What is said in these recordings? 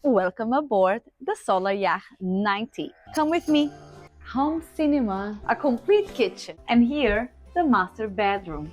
Welcome aboard the SolarYacht 90. Come with me. Home cinema, a complete kitchen, and here, the master bedroom.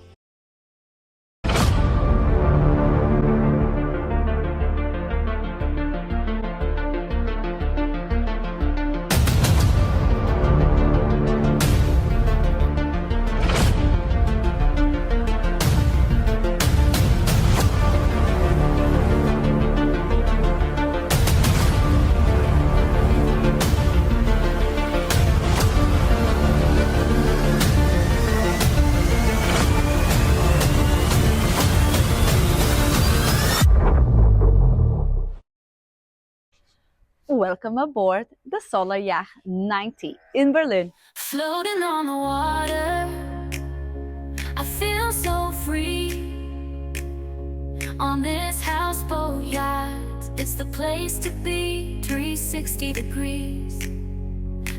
Welcome aboard the SolarYacht 90 in Berlin. Floating on the water, I feel so free. On this houseboat yacht, it's the place to be. 360 degrees.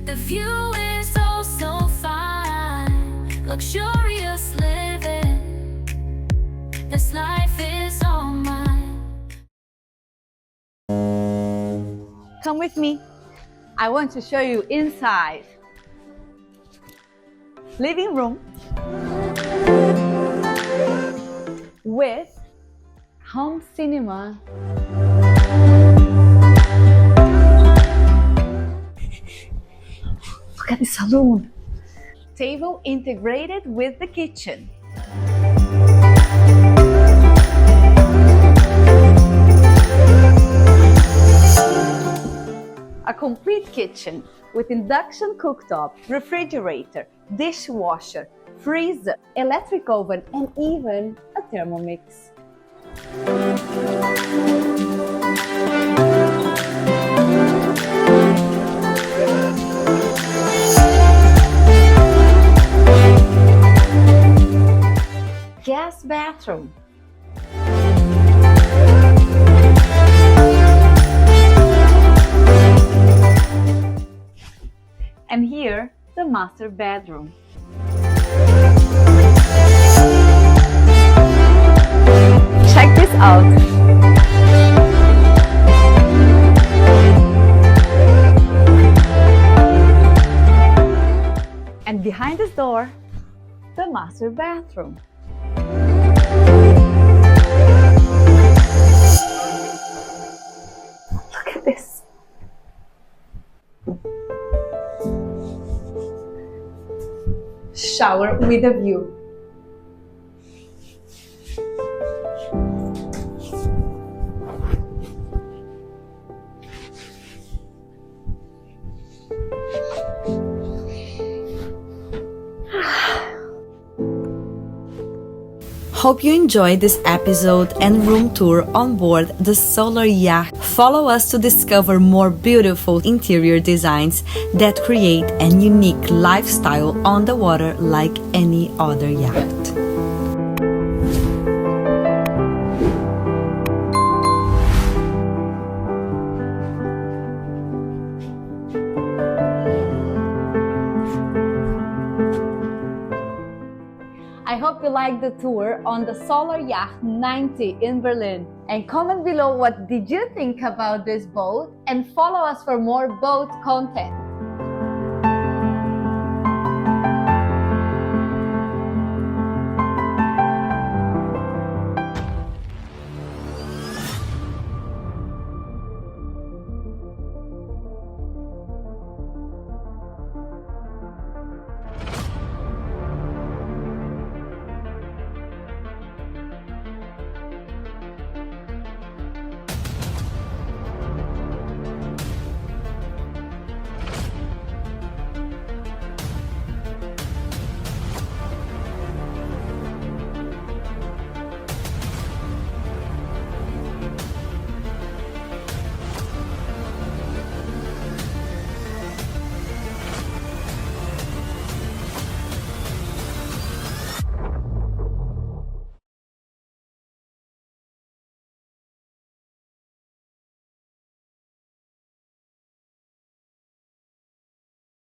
The view is oh so fine. Luxurious living. This life is all mine. Come with me. I want to show you inside. Living room with home cinema. Look at the saloon. Table integrated with the kitchen. A complete kitchen with induction cooktop, refrigerator, dishwasher, freezer, electric oven, and even a Thermomix. Guest bathroom. And here, the master bedroom. Check this out. And behind this door, the master bathroom. Look at this. Shower with a view. Hope you enjoyed this episode and room tour on board the SolarYacht. Follow us to discover more beautiful interior designs that create a unique lifestyle on the water like any other yacht. I hope you liked the tour on the SolarYacht 90 in Berlin. And comment below what did you think about this boat, and follow us for more boat content.